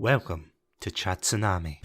Welcome to Chat Tsunami.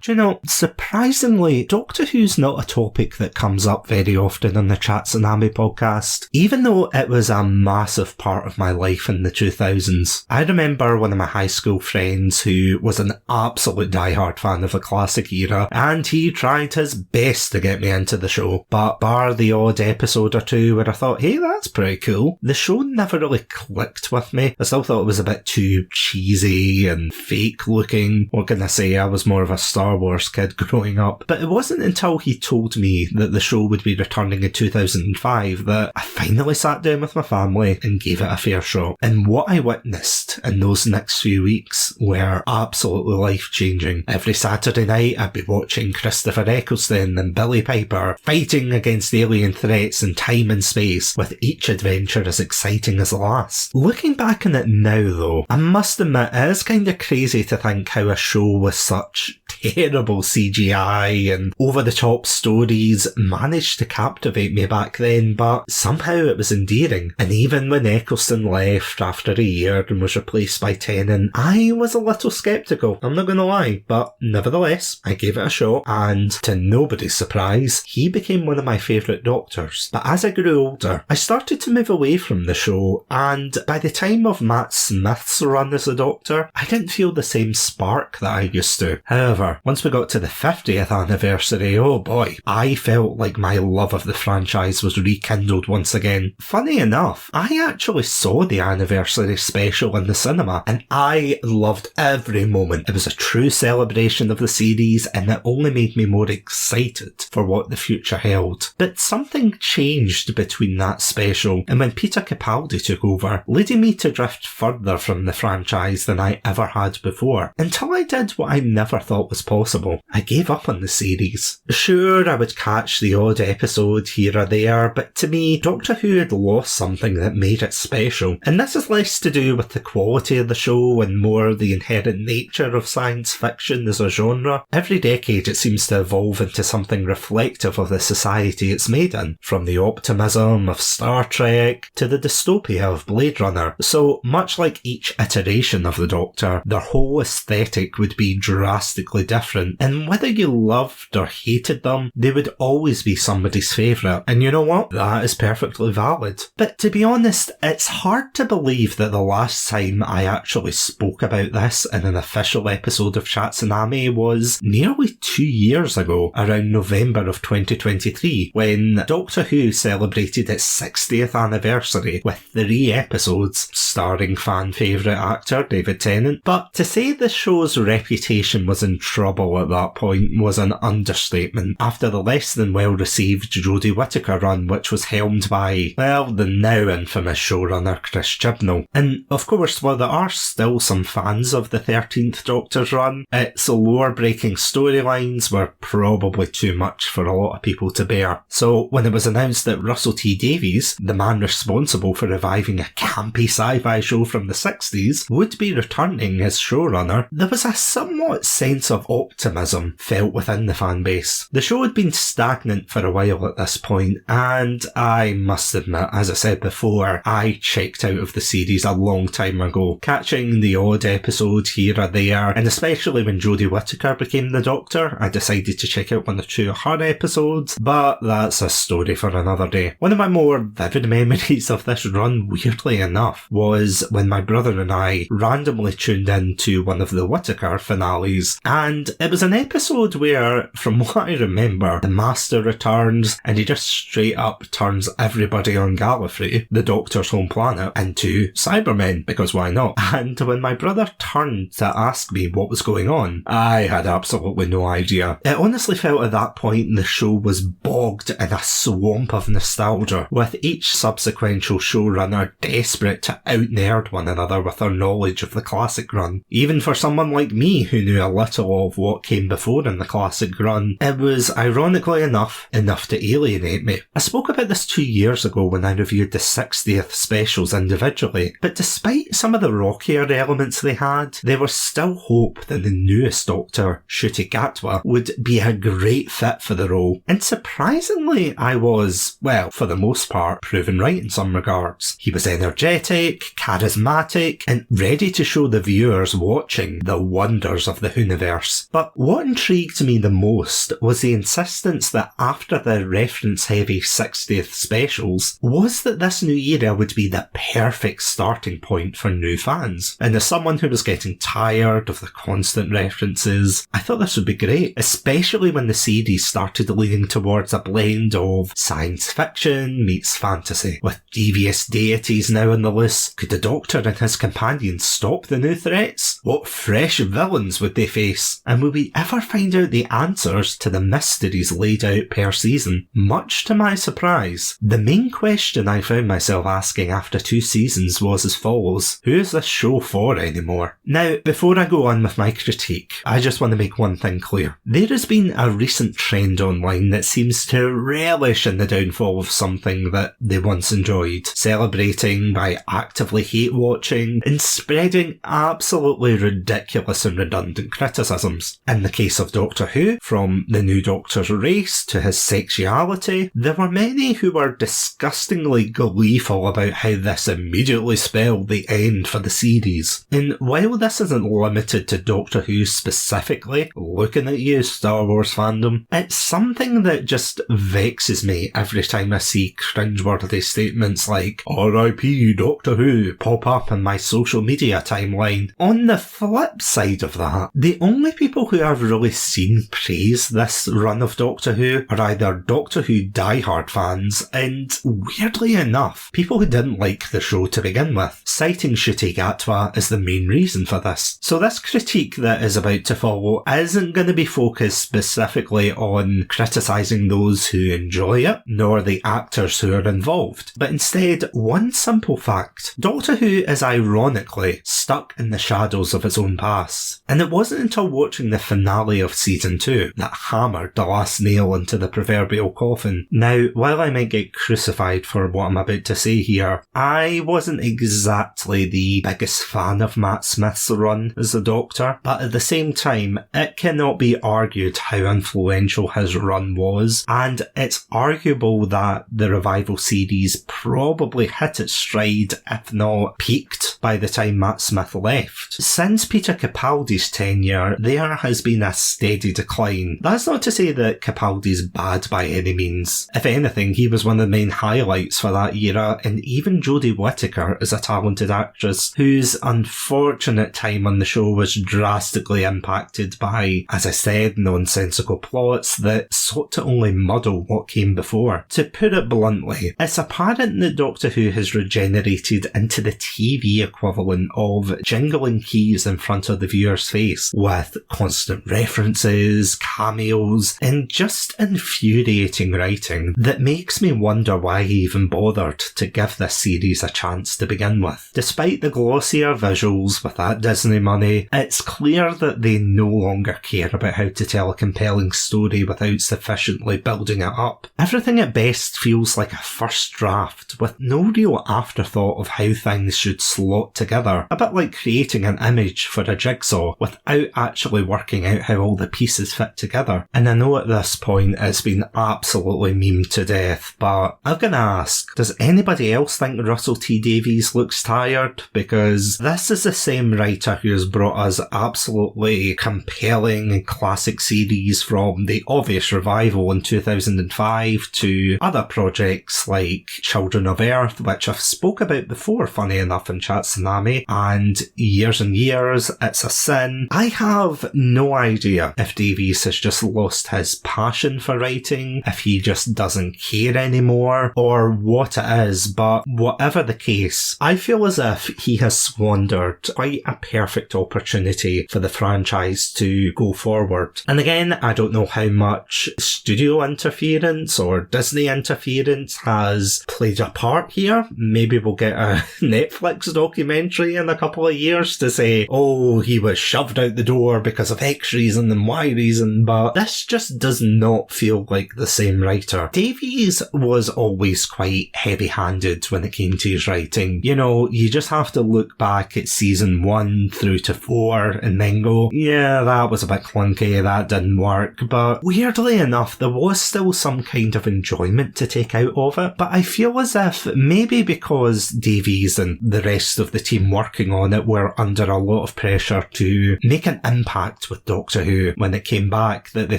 You know, surprisingly, Doctor Who's not a topic that comes up very often on the Chat Tsunami podcast, even though it was a massive part of my life in the 2000s. I remember one of my high school friends who was an absolute diehard fan of the classic era, and he tried his best to get me into the show, but bar the odd episode or two where I thought, hey, that's pretty cool, the show never really clicked with me. I still thought it was a bit too cheesy and fake looking. What can I say, I was more of a Star Wars kid growing up. But it wasn't until he told me that the show would be returning in 2005 that I finally sat down with my family and gave it a fair shot. And what I witnessed in those next few weeks were absolutely life-changing. Every Saturday night I'd be watching Christopher Eccleston and Billy Piper fighting against alien threats in time and space, with each adventure as exciting as the last. Looking back on it now though, I must admit it is kind of crazy to think how a show with such terrible CGI and over-the-top stories managed to captivate me back then, but somehow it was endearing. And even when Eccleston left after a year and was replaced by Tennant, I was a little sceptical, I'm not gonna lie, but nevertheless, I gave it a shot, and to nobody's surprise, he became one of my favourite Doctors. But as I grew older, I started to move away from the show, and by the time of Matt Smith's run as the Doctor, I didn't feel the same spark that I used to. However, once we got to the 50th anniversary, oh boy, I felt like my love of the franchise was rekindled once again. Funny enough, I actually saw the anniversary special in the cinema, and I loved every moment. It was a true celebration of the series, and it only made me more excited for what the future held. But something changed between that special and when Peter Capaldi took over, leading me to drift further from the franchise than I ever had before, until I did what I never thought was possible. I gave up on the series. Sure, I would catch the odd episode here or there, but to me, Doctor Who had lost something that made it special. And this is less to do with the quality of the show and more the inherent nature of science fiction as a genre. Every decade it seems to evolve into something reflective of the society it's made in, from the optimism of Star Trek to the dystopia of Blade Runner. So, much like each iteration of the Doctor, their whole aesthetic would be drastically different, and whether you loved or hated them, they would always be somebody's favourite. And you know what? That is perfectly valid. But to be honest, it's hard to believe that the last time I actually spoke about this in an official episode of Chat Tsunami was nearly 2 years ago, around November of 2023, when Doctor Who celebrated its 60th anniversary with 3 episodes starring fan favourite actor David Tennant. But to say the show's reputation was in trouble at that point was an understatement, after the less than well received Jodie Whittaker run, which was helmed by, well, the now infamous showrunner Chris Chibnall. And of course, while there are still some fans of the 13th Doctor's run, its lore-breaking storylines were probably too much for a lot of people to bear. So when it was announced that Russell T Davies, the man responsible for reviving a campy sci-fi show from the 60s, would be returning as showrunner, there was a somewhat sense of optimism felt within the fan base. The show had been stagnant for a while at this point, and I must admit, as I said before, I checked out of the series a long time ago, catching the odd episode here or there, and especially when Jodie Whittaker became the Doctor, I decided to check out 1 or 2 of her episodes, but that's a story for another day. One of my more vivid memories of this run, weirdly enough, was when my brother and I randomly tuned in to one of the Whittaker finales, and it was an episode where, from what I remember, the Master returns and he just straight up turns everybody on Gallifrey, the Doctor's home planet, into Cybermen, because why not? And when my brother turned to ask me what was going on, I had absolutely no idea. It honestly felt at that point the show was bogged in a swamp of nostalgia, with each subsequent showrunner desperate to out-nerd one another with their knowledge of the classic run. Even for someone like me who knew a little of what came before in the classic run, it was, ironically enough to alienate me. I spoke about this 2 years ago when I reviewed the 60th specials individually, but despite some of the rockier elements they had, there was still hope that the newest Doctor, Ncuti Gatwa, would be a great fit for the role. And surprisingly, I was, well, for the most part, proven right in some regards. He was energetic, charismatic, and ready to show the viewers watching the wonders of the Whoniverse. But what intrigued me the most was the insistence that after the reference-heavy 60th specials, was that this new era would be the perfect starting point for new fans. And as someone who was getting tired of the constant references, I thought this would be great, especially when the series started leaning towards a blend of science fiction meets fantasy. With devious deities now on the loose, could the Doctor and his companions stop the new threats? What fresh villains would they face? And will we ever find out the answers to the mysteries laid out per season? Much to my surprise, the main question I found myself asking after 2 seasons was as follows: who is this show for anymore? Now, before I go on with my critique, I just want to make one thing clear. There has been a recent trend online that seems to relish in the downfall of something that they once enjoyed, celebrating by actively hate-watching and spreading absolutely ridiculous and redundant criticisms. In the case of Doctor Who, from the new Doctor's race to his sexuality, there were many who were disgustingly gleeful about how this immediately spelled the end for the series. And while this isn't limited to Doctor Who specifically, looking at you, Star Wars fandom, it's something that just vexes me every time I see cringeworthy statements like "R.I.P. Doctor Who" pop up in my social media timeline. On the flip side of that, the only people who I've really seen praise this run of Doctor Who are either Doctor Who diehard fans and, weirdly enough, people who didn't like the show to begin with, citing Ncuti Gatwa as the main reason for this. So this critique that is about to follow isn't going to be focused specifically on criticising those who enjoy it, nor the actors who are involved, but instead one simple fact: Doctor Who is ironically stuck in the shadows of its own past. And it wasn't until watching the finale of season 2 that hammered the last nail into the proverbial coffin. Now, while I might get crucified for what I'm about to say here, I wasn't exactly the biggest fan of Matt Smith's run as the Doctor, but at the same time, it cannot be argued how influential his run was, and it's arguable that the revival series probably hit its stride, if not peaked, by the time Matt Smith left. Since Peter Capaldi's tenure, there has been a steady decline. That's not to say that Capaldi's bad by any means. If anything, he was one of the main highlights for that era, and even Jodie Whittaker is a talented actress whose unfortunate time on the show was drastically impacted by, as I said, nonsensical plots that sought to only muddle what came before. To put it bluntly, it's apparent that Doctor Who has regenerated into the TV equivalent of jingling keys in front of the viewer's face, with constant references, cameos, and just infuriating writing that makes me wonder why he even bothered to give this series a chance to begin with. Despite the glossier visuals with that Disney money, it's clear that they no longer care about how to tell a compelling story without sufficiently building it up. Everything at best feels like a first draft with no real afterthought of how things should slot together, a bit like creating an image for a jigsaw without actually working out how all the pieces fit together. And I know at this point it's been absolutely memed to death, but I'm gonna ask, does anybody else think Russell T Davies looks tired? Because this is the same writer who has brought us absolutely compelling and classic series from the obvious revival in 2005 to other projects like Children of Earth, which I've spoke about before, funny enough, in Chat Tsunami, and Years and Years, It's a Sin. I have no idea if Davies has just lost his passion for writing, if he just doesn't care anymore, or what it is, but whatever the case, I feel as if he has squandered quite a perfect opportunity for the franchise to go forward. And again, I don't know how much studio interference or Disney interference has played a part here. Maybe we'll get a Netflix documentary in a couple of years to say, oh, he was shoved out the door because because of X reason and Y reason, but this just does not feel like the same writer. Davies was always quite heavy-handed when it came to his writing. You know, you just have to look back at season 1 through to 4 and then go, yeah, that was a bit clunky, that didn't work, but weirdly enough, there was still some kind of enjoyment to take out of it. But I feel as if maybe because Davies and the rest of the team working on it were under a lot of pressure to make an impact with Doctor Who when it came back, that they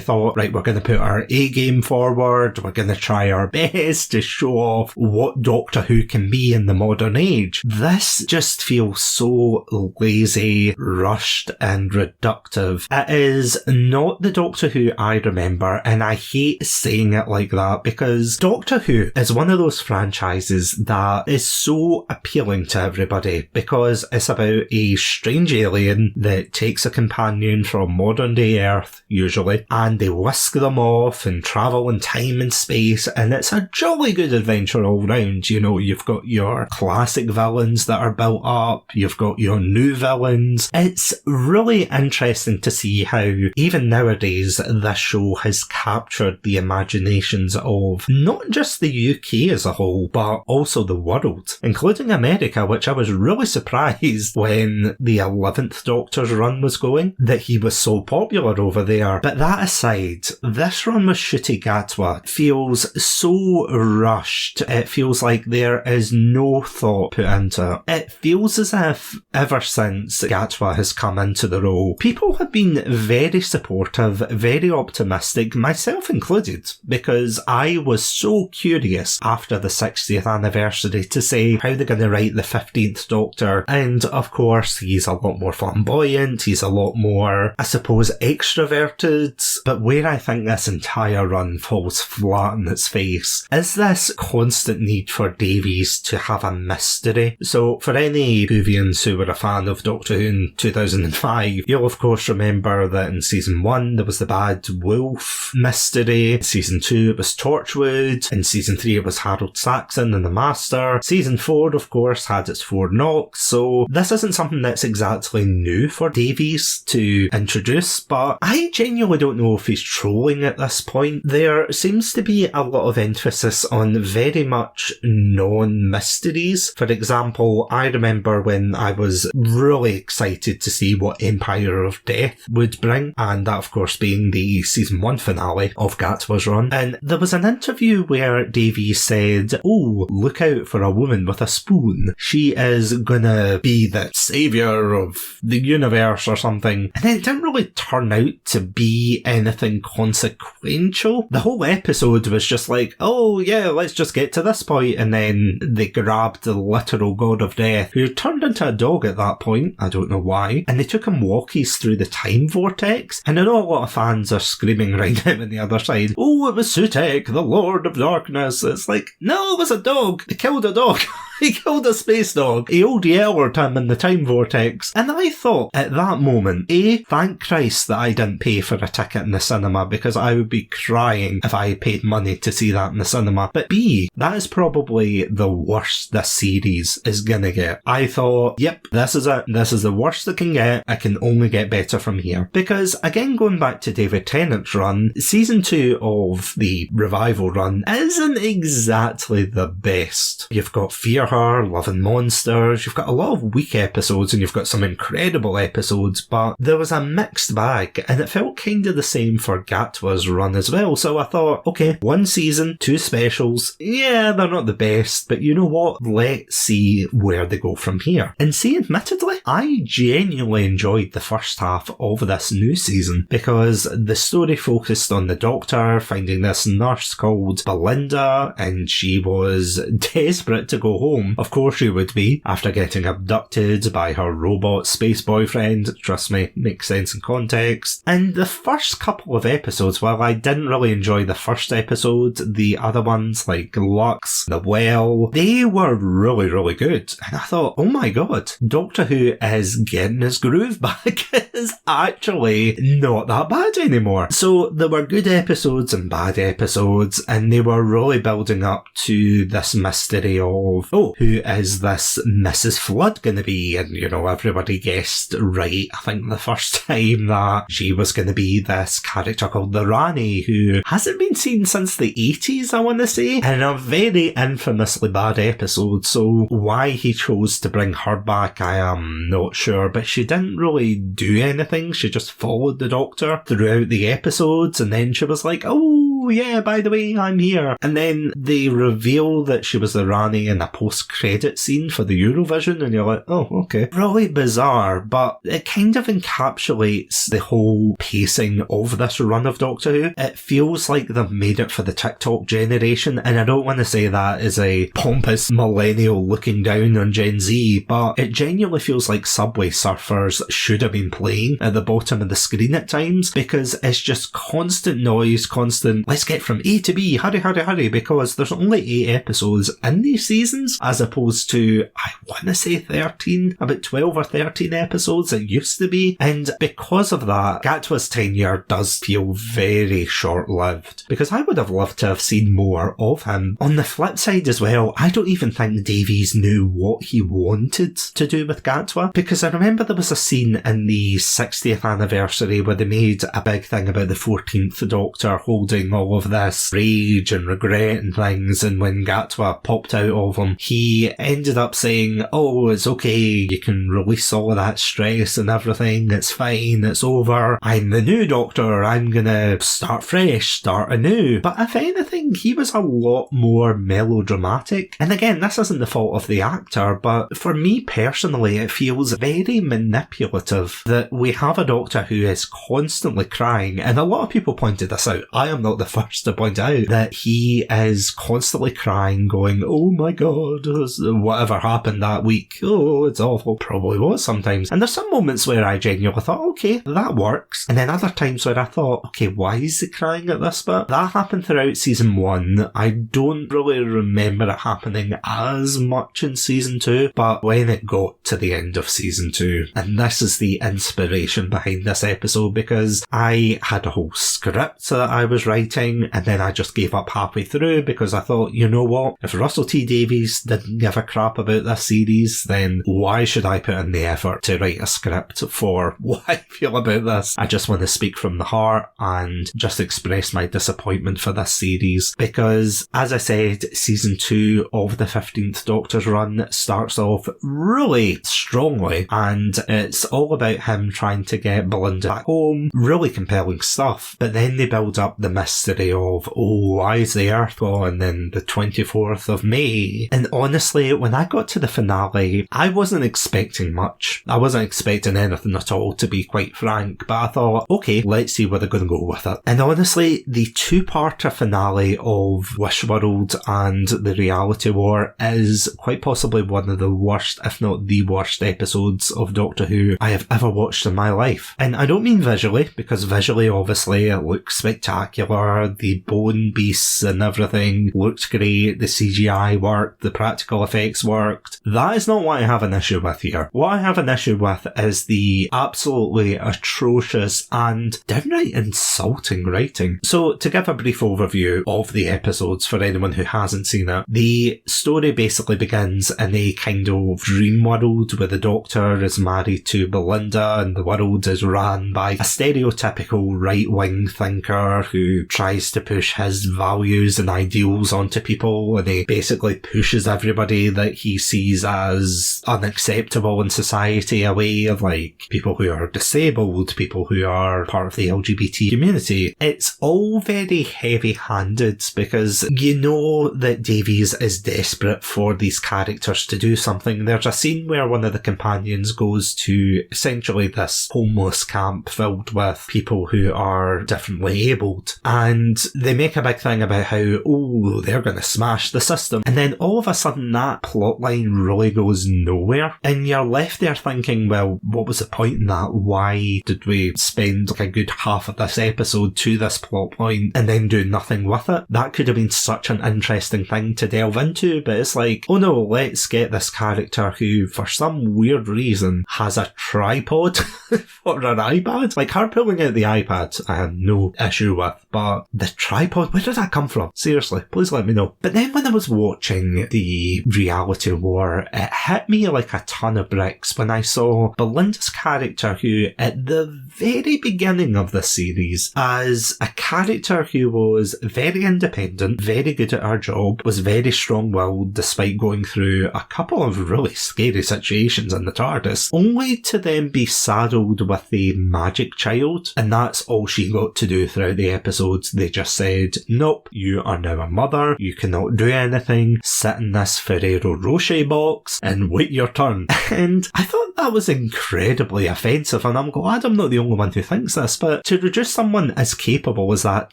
thought, right, we're going to put our A game forward, we're going to try our best to show off what Doctor Who can be in the modern age. This just feels so lazy, rushed and reductive. It is not the Doctor Who I remember, and I hate saying it like that because Doctor Who is one of those franchises that is so appealing to everybody because it's about a strange alien that takes a companion from modern day Earth, usually, and they whisk them off and travel in time and space, and it's a jolly good adventure all round. You know, you've got your classic villains that are built up, you've got your new villains. It's really interesting to see how, even nowadays, this show has captured the imaginations of not just the UK as a whole, but also the world, including America, which I was really surprised when the 11th Doctor's run was going, that he was so popular over there. But that aside, this run with Ncuti Gatwa feels so rushed. It feels like there is no thought put into it. It feels as if ever since Gatwa has come into the role, people have been very supportive, very optimistic, myself included, because I was so curious after the 60th anniversary to say how they're going to write the 15th Doctor, and of course he's a lot more flamboyant, he's a lot more, I suppose, extroverted, but where I think this entire run falls flat on its face is this constant need for Davies to have a mystery. So for any Whovians who were a fan of Doctor Who in 2005, you'll of course remember that in season 1 there was the Bad Wolf mystery, in season 2 it was Torchwood, in season 3 it was Harold Saxon and the Master, season 4 of course had its 4 knocks, so this isn't something that's exactly new for Davies to introduce, but I genuinely don't know if he's trolling at this point. There seems to be a lot of emphasis on very much non-mysteries. For example, I remember when I was really excited to see what Empire of Death would bring, and that of course being the season 1 finale of Gatwa's run, and there was an interview where Davies said, oh, look out for a woman with a spoon. She is gonna be the saviour of the universe or something. And it didn't really turn out to be anything consequential. The whole episode was just like, oh yeah, let's just get to this point, and then they grabbed the literal god of death, who turned into a dog at that point, I don't know why, and they took him walkies through the time vortex, and I know a lot of fans are screaming right now on the other side, oh, it was Sutek, the Lord of Darkness. It's like, no, it was a dog. They killed a dog. He killed a space dog. He ODL'd him in the time vortex. And I thought at that moment, A, thank Christ that I didn't pay for a ticket in the cinema, because I would be crying if I paid money to see that in the cinema. But B, that is probably the worst this series is gonna get. I thought, yep, this is it. This is the worst it can get. I can only get better from here. Because again, going back to David Tennant's run, season 2 of the revival run isn't exactly the best. You've got Fear Her, Love and Monsters, you've got a lot of weak episodes and you've got some incredible episodes, but there was a mixed bag, and it felt kind of the same for Gatwa's run as well. So I thought, okay, 1 season, 2 specials, yeah, they're not the best, but you know what? Let's see where they go from here. And see, admittedly, I genuinely enjoyed the first half of this new season, because the story focused on the Doctor finding this nurse called Belinda, and she was desperate to go home. Of course she would be, after getting abducted by her robot space boyfriend. Trust me, makes sense in context. And the first couple of episodes, while I didn't really enjoy the first episode, the other ones like Lux, The Well, they were really, really good. And I thought, oh my god, Doctor Who is getting his groove back. It's actually not that bad anymore. So there were good episodes and bad episodes, and they were really building up to this mystery of, oh, oh, who is this Mrs. Flood going to be? And, everybody guessed right, I think the first time, that she was going to be this character called the Rani, who hasn't been seen since the 80s, I want to say, in a very infamously bad episode. So why he chose to bring her back, I am not sure, but she didn't really do anything. She just followed the Doctor throughout the episodes, and then she was like, oh yeah, by the way, I'm here. And then they reveal that she was the Rani in a post-credit scene for the Eurovision, and you're like, oh, okay. Really bizarre, but it kind of encapsulates the whole pacing of this run of Doctor Who. It feels like they've made it for the TikTok generation, and I don't want to say that as a pompous millennial looking down on Gen Z, but it genuinely feels like Subway Surfers should have been playing at the bottom of the screen at times, because it's just constant noise, constant, let's get from A to B, hurry, hurry, hurry, because there's only 8 episodes in these seasons, as opposed to, I want to say 13, about 12 or 13 episodes it used to be, and because of that, Gatwa's tenure does feel very short-lived, because I would have loved to have seen more of him. On the flip side as well, I don't even think Davies knew what he wanted to do with Gatwa, because I remember there was a scene in the 60th anniversary where they made a big thing about the 14th Doctor holding all of this rage and regret and things, and when Gatwa popped out of him, he ended up saying, oh, it's okay, you can release all of that stress and everything, it's fine, it's over, I'm the new Doctor, I'm gonna start fresh, start anew. But if anything, he was a lot more melodramatic. And again, this isn't the fault of the actor, but for me personally, it feels very manipulative that we have a Doctor who is constantly crying, and a lot of people pointed this out. I am not the first to point out that he is constantly crying, going, oh my god, whatever happened that week, oh, it's awful. Probably was sometimes. And there's some moments where I genuinely thought, okay, that works. And then other times where I thought, okay, why is he crying at this bit? That happened throughout season 1. I don't really remember it happening as much in season 2, but when it got to the end of season 2, and this is the inspiration behind this episode, because I had a whole script that I was writing, and then I just gave up halfway through because I thought, you know what, if Russell T Davies didn't give a crap about this series, then why should I put in the effort to write a script for what I feel about this? I just want to speak from the heart and just express my disappointment for this series, because as I said, season 2 of the 15th Doctor's run starts off really strongly, and it's all about him trying to get Belinda back home. Really compelling stuff, but then they build up the mystery of, oh, why is the Earth gone in the 24th of May? And honestly, when I got to the finale, I wasn't expecting much. I wasn't expecting anything at all, to be quite frank, but I thought, okay, let's see where they're going to go with it. And honestly, the 2-parter finale of Wishworld and the Reality War is quite possibly one of the worst, if not the worst, episodes of Doctor Who I have ever watched in my life. And I don't mean visually, because visually, obviously, it looks spectacular. The bone beasts and everything looked great. The CGI worked. The practical effects worked. That is not what I have an issue with here. What I have an issue with is the absolutely atrocious and downright insulting writing. So, to give a brief overview of the episodes for anyone who hasn't seen it, the story basically begins in a kind of dream world where the Doctor is married to Belinda, and the world is run by a stereotypical right-wing thinker who tries to push his values and ideals onto people, and he basically pushes everybody that he sees as unacceptable in society away, of like people who are disabled, people who are part of the LGBT community. It's all very heavy-handed because you know that Davies is desperate for these characters to do something. There's a scene where one of the companions goes to essentially this homeless camp filled with people who are differently abled, and they make a big thing about how, oh, they're going to smash the system, and then all of a sudden that plotline really goes nowhere, and you're left there thinking, well, what was the point in that? Why did we spend like a good half of this episode to this plot point and then do nothing with it? That could have been such an interesting thing to delve into, but it's like, oh no, let's get this character who for some weird reason has a tripod for an iPad. Like, her pulling out the iPad I had no issue with, but but the tripod, where did that come from? Seriously, please let me know. But then when I was watching the reality war, it hit me like a ton of bricks when I saw Belinda's character, who at the very beginning of the series, as a character who was very independent, very good at her job, was very strong-willed despite going through a couple of really scary situations in the TARDIS, only to then be saddled with a magic child, and that's all she got to do throughout the episodes. They just said, nope, you are now a mother, you cannot do anything, sit in this Ferrero Rocher box and wait your turn. And I thought that was incredibly offensive, and I'm glad I'm not the only one who thinks this, but to reduce someone as capable as that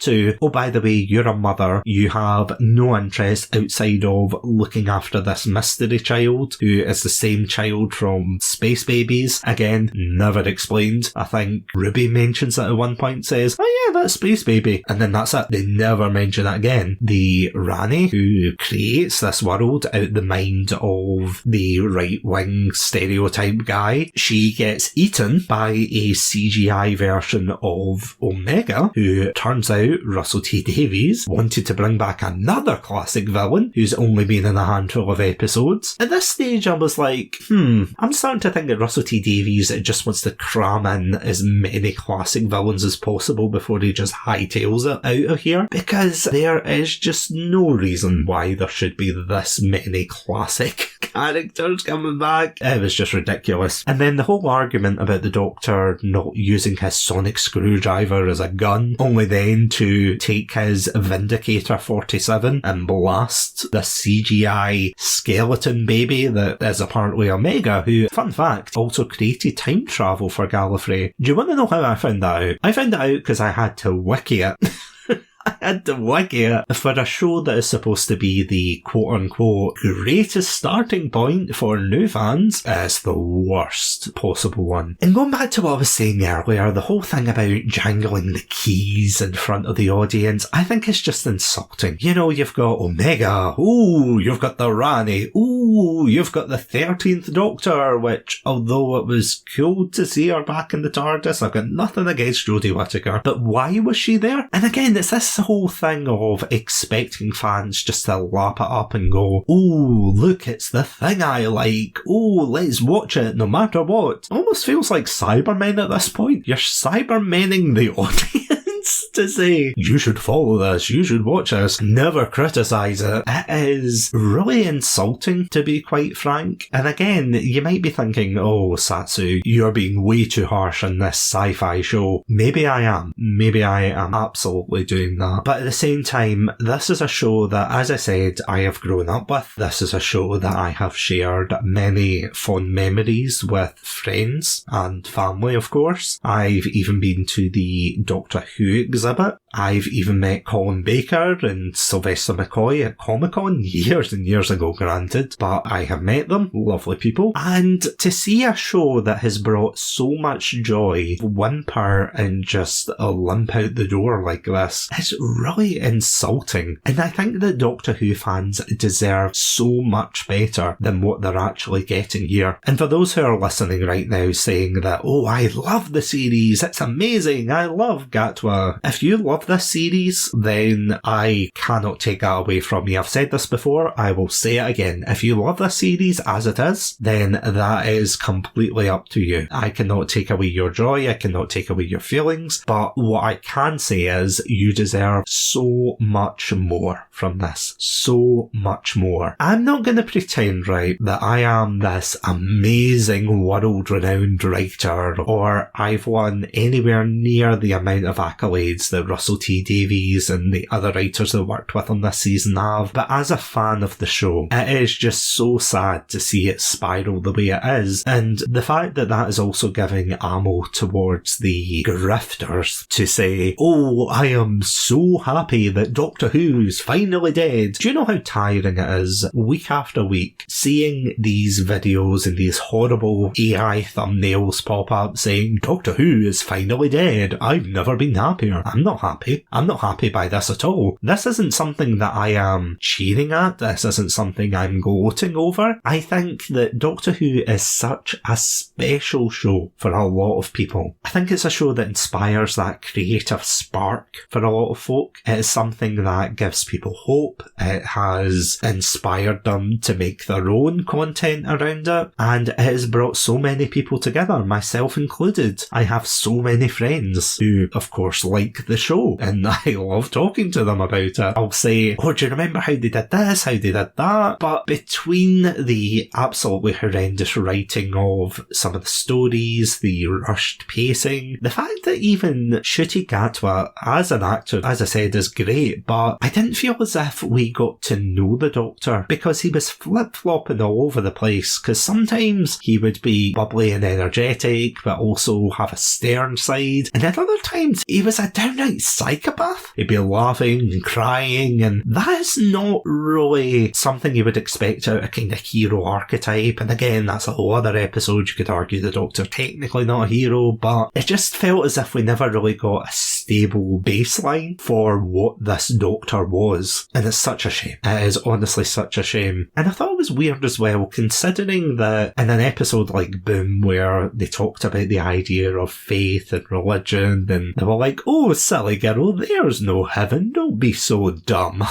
to, oh, by the way, you're a mother, you have no interest outside of looking after this mystery child, who is the same child from Space Babies. Again, never explained. I think Ruby mentions it at one point, says, oh yeah, that's Space Baby, and then that's it. They never mention it again. The Rani, who creates this world out the mind of the right-wing stereotype guy, she gets eaten by a CGI version of Omega, who turns out Russell T Davies wanted to bring back another classic villain who's only been in a handful of episodes. At this stage I was like, I'm starting to think that Russell T Davies just wants to cram in as many classic villains as possible before he just hightails it out of here, because there is just no reason why there should be this many classic characters coming back. It was just ridiculous. And then the whole argument about the Doctor not using his sonic screwdriver as a gun, only then to take his Vindicator 47 and blast the CGI skeleton baby that is apparently Omega, who, fun fact, also created time travel for Gallifrey. Do you want to know how I found that out? I found it out because I had to wiki it. I had to wiki it for a show that is supposed to be the quote-unquote greatest starting point for new fans. It's the worst possible one. And going back to what I was saying earlier, the whole thing about jangling the keys in front of the audience, I think it's just insulting. You know, you've got Omega, ooh, you've got the Rani, ooh, you've got the 13th Doctor, which, although it was cool to see her back in the TARDIS, I've got nothing against Jodie Whittaker, but why was she there? And again, it's this whole thing of expecting fans just to lap it up and go, oh, look, it's the thing I like. Oh, let's watch it no matter what. Almost feels like Cybermen at this point. You're Cybermenning the audience to say, you should follow this, you should watch this, never criticise it. It is really insulting, to be quite frank. And again, you might be thinking, oh, Satsu, you're being way too harsh on this sci-fi show. Maybe I am. Maybe I am absolutely doing that. But at the same time, this is a show that, as I said, I have grown up with. This is a show that I have shared many fond memories with friends and family, of course. I've even been to the Doctor Who exhibit. I've even met Colin Baker and Sylvester McCoy at Comic-Con years and years ago, granted, but I have met them, lovely people. And to see a show that has brought so much joy whimper and just limp out the door like this, it's really insulting. And I think that Doctor Who fans deserve so much better than what they're actually getting here. And for those who are listening right now saying that, oh, I love the series, it's amazing, I love Gatwa. If you love this series, then I cannot take that away from you. I've said this before, I will say it again. If you love this series as it is, then that is completely up to you. I cannot take away your joy, I cannot take away your feelings, but what I can say is you deserve so much more from this. So much more. I'm not going to pretend, right, that I am this amazing world-renowned writer, or I've won anywhere near the amount of accolades that Russell T Davies and the other writers that worked with on this season have, but as a fan of the show, it is just so sad to see it spiral the way it is, and the fact that that is also giving ammo towards the grifters to say, oh, I am so happy that Doctor Who's finally dead. Do you know how tiring it is, week after week, seeing these videos and these horrible AI thumbnails pop up saying, Doctor Who is finally dead, I've never been happier. I'm not happy happy. I'm not happy by this at all. This isn't something that I am cheering at. This isn't something I'm gloating over. I think that Doctor Who is such a special show for a lot of people. I think it's a show that inspires that creative spark for a lot of folk. It is something that gives people hope. It has inspired them to make their own content around it, and it has brought so many people together, myself included. I have so many friends who, of course, like the show, and I love talking to them about it. I'll say, oh, do you remember how they did this, how they did that? But between the absolutely horrendous writing of some of the stories, the rushed pacing, the fact that even Ncuti Gatwa, as an actor, as I said, is great, but I didn't feel as if we got to know the Doctor, because he was flip-flopping all over the place, because sometimes he would be bubbly and energetic, but also have a stern side, and at other times he was a downright psychopath. He'd be laughing and crying, and that is not really something you would expect out of a kind of hero archetype. And again, that's a whole other episode. You could argue the Doctor technically not a hero, but it just felt as if we never really got a stable baseline for what this Doctor was, and it's such a shame. It is honestly such a shame. And I thought it was weird as well, considering that in an episode like Boom, where they talked about the idea of faith and religion, and they were like, oh, silly girl, there's no heaven, don't be so dumb.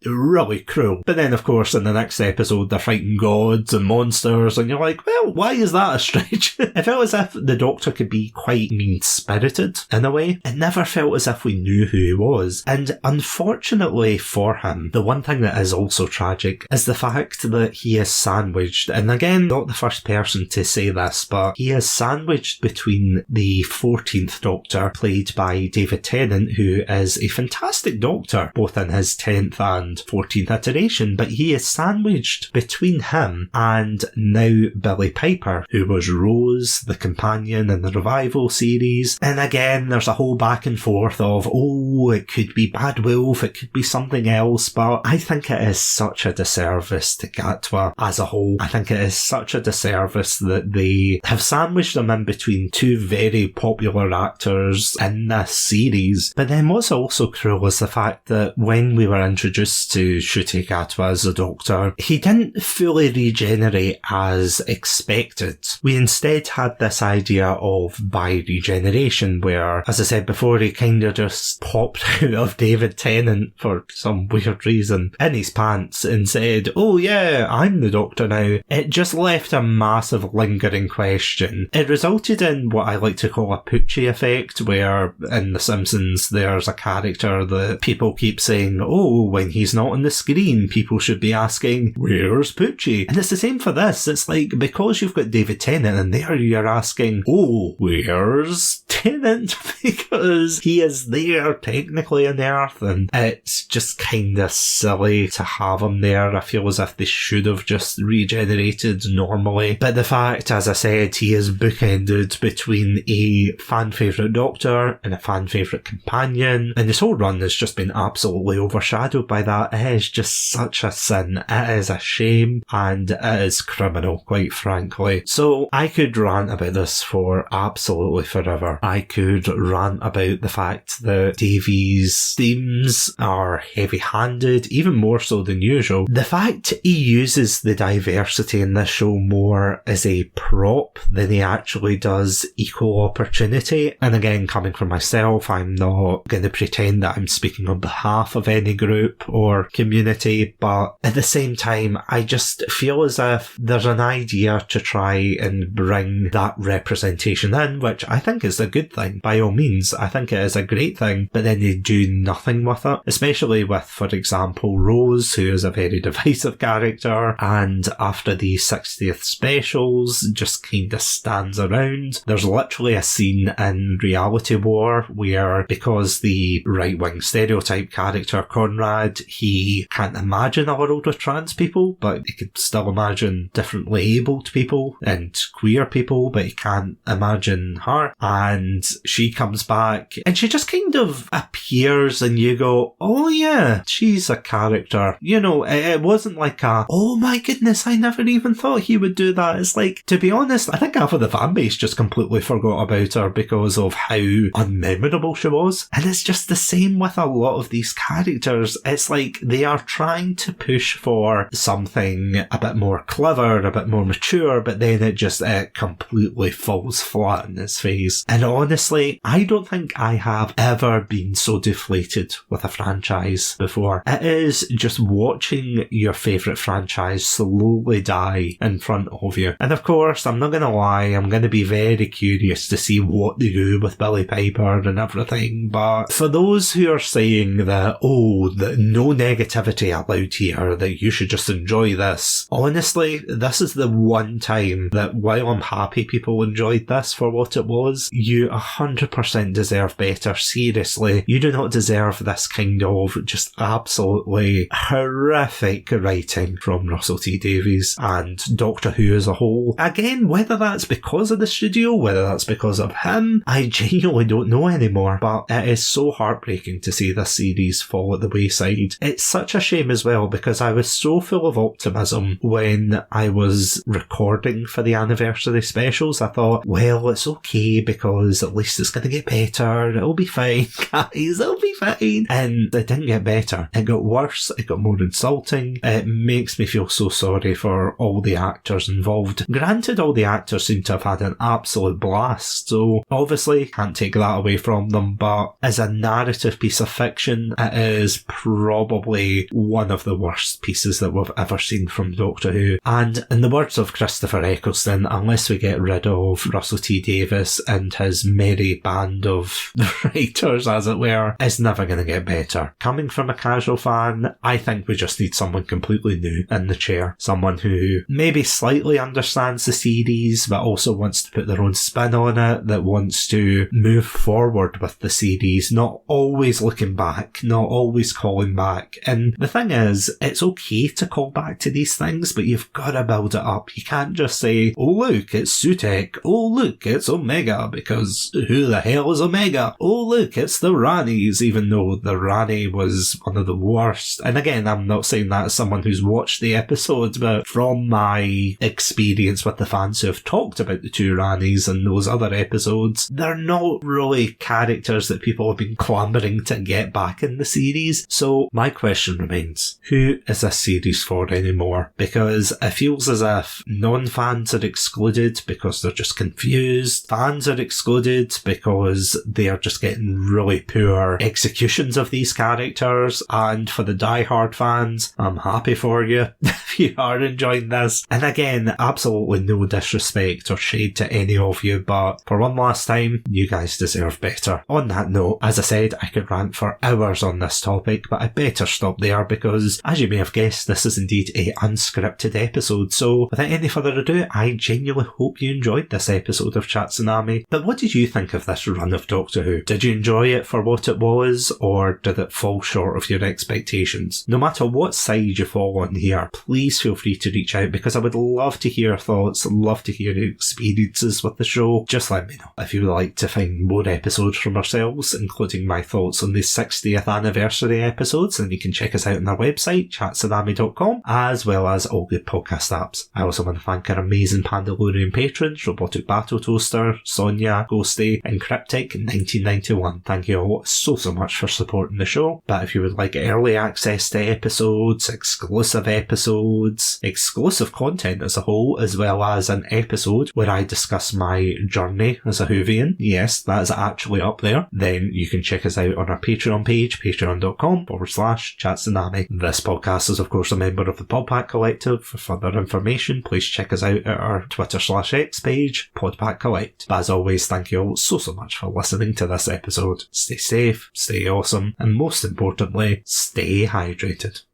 Really cruel. But then, of course, in the next episode, they're fighting gods and monsters, and you're like, well, why is that a stretch? It felt as if the Doctor could be quite mean-spirited, in a way. It never felt as if we knew who he was. And unfortunately for him, the one thing that is also tragic is the fact that he is sandwiched, and again, not the first person to say this, but he is sandwiched between the 14th Doctor, played by David Tennant, who is a fantastic Doctor, both in his 10th and 14th iteration, but he is sandwiched between him and now Billie Piper, who was Rose, the companion in the Revival series. And again, there's a whole back and forth of, oh, it could be Bad Wolf, it could be something else, but I think it is such a disservice to Gatwa as a whole. I think it is such a disservice that they have sandwiched him in between two very popular actors in this series. But then what's also cruel is the fact that when we were introduced to Ncuti Gatwa as the Doctor, he didn't fully regenerate as expected. We instead had this idea of bi-regeneration, where, as I said before, he kind of just popped out of David Tennant for some weird reason in his pants and said, oh yeah, I'm the Doctor now. It just left a massive lingering question. It resulted in what I like to call a Poochie effect, where in The Simpsons there's a character that people keep saying, oh, when he's not on the screen, people should be asking, where's Poochie? And it's the same for this. It's like, because you've got David Tennant and there you're asking, oh, where's Tennant? Because he is there technically on Earth, and it's just kind of silly to have him there. I feel as if they should have just regenerated normally. But the fact, as I said, he is bookended between a fan favourite Doctor and a fan favourite companion, and this whole run has just been absolutely overshadowed by that. It is just such a sin. It is a shame, and it is criminal, quite frankly. So I could rant about this for absolutely forever. I could rant about the fact that Davies' themes are heavy-handed, even more so than usual. The fact he uses the diversity in this show more as a prop than he actually does equal opportunity. And again, coming from myself, I'm not going to pretend that I'm speaking on behalf of any group or community, but at the same time, I just feel as if there's an idea to try and bring that representation in, which I think is a good thing. By all means, I think it is a great thing, but then they do nothing with it, especially with, for example, Rose, who is a very divisive character, and after the 60th specials, just kind of stands around. There's literally a scene in Reality War where, because the right-wing stereotype character Conrad, he can't imagine a world with trans people, but he could still imagine differently abled people and queer people, but he can't imagine her. And she comes back back, and she just kind of appears and you go, oh yeah, she's a character. You know, it wasn't like a, oh my goodness, I never even thought he would do that. It's like, to be honest, I think half of the fan base just completely forgot about her because of how unmemorable she was. And it's just the same with a lot of these characters. It's like they are trying to push for something a bit more clever, a bit more mature, but then it just completely falls flat in its face. And honestly, I don't think I have ever been so deflated with a franchise before. It is just watching your favourite franchise slowly die in front of you. And of course, I'm not going to lie, I'm going to be very curious to see what they do with Billie Piper and everything, but for those who are saying that, oh, that no negativity allowed here, that you should just enjoy this, honestly, this is the one time that while I'm happy people enjoyed this for what it was, you 100% deserve better. Seriously, you do not deserve this kind of just absolutely horrific writing from Russell T Davies and Doctor Who as a whole. Again, whether that's because of the studio, whether that's because of him, I genuinely don't know anymore, but it is so heartbreaking to see this series fall at the wayside. It's such a shame as well because I was so full of optimism when I was recording for the anniversary specials. I thought, well, it's okay because at least it's going to get better, it'll be fine, guys, it'll be fine. And it didn't get better. It got worse, it got more insulting. It makes me feel so sorry for all the actors involved. Granted, all the actors seem to have had an absolute blast, so obviously can't take that away from them, but as a narrative piece of fiction, it is probably one of the worst pieces that we've ever seen from Doctor Who. And in the words of Christopher Eccleston, unless we get rid of Russell T Davies and his merry band of writers, as it were, it's never going to get better. Coming from a casual fan, I think we just need someone completely new in the chair. Someone who maybe slightly understands the series, but also wants to put their own spin on it, that wants to move forward with the series, not always looking back, not always calling back. And the thing is, it's okay to call back to these things, but you've got to build it up. You can't just say, oh look, it's Sutek, oh look, it's Omega, because who the hell is Omega? Oh look, it's the Ranis, even though the Rani was one of the worst. And again, I'm not saying that as someone who's watched the episodes, but from my experience with the fans who have talked about the two Ranis and those other episodes, they're not really characters that people have been clamouring to get back in the series. So my question remains, who is this series for anymore? Because it feels as if non-fans are excluded because they're just confused. Fans are excluded because they are just getting really poor executions of these characters. And for the die-hard fans, I'm happy for you if you are enjoying this. And again, absolutely no disrespect or shade to any of you, but for one last time, you guys deserve better. On that note, as I said, I could rant for hours on this topic, but I better stop there because, as you may have guessed, this is indeed a unscripted episode. So without any further ado, I genuinely hope you enjoyed this episode of Chat Tsunami. But what did you think of this run of Doctor Who? Did you enjoy it for what it was, or did it fall short of your expectations? No matter what side you fall on here, please feel free to reach out because I would love to hear your thoughts, love to hear your experiences with the show. Just let me know. If you would like to find more episodes from ourselves, including my thoughts on the 60th anniversary episodes, then you can check us out on our website, chattsunami.com, as well as all good podcast apps. I also want to thank our amazing Pandalorian patrons, Robotic Battle Toaster, Sonia, Ghostie, and Cryptic 1991. Thank you all so much for supporting the show. But if you would like early access to episodes, exclusive content as a whole, as well as an episode where I discuss my journey as a Whovian, yes, that is actually up there, then you can check us out on our Patreon page, patreon.com/chattsunami. This podcast is of course a member of the Podpack Collective. For further information, please check us out at our Twitter/X page, Podpack Collect. But as always, thank you all so much for listening to this episode. Stay safe, stay awesome, and most importantly, stay hydrated.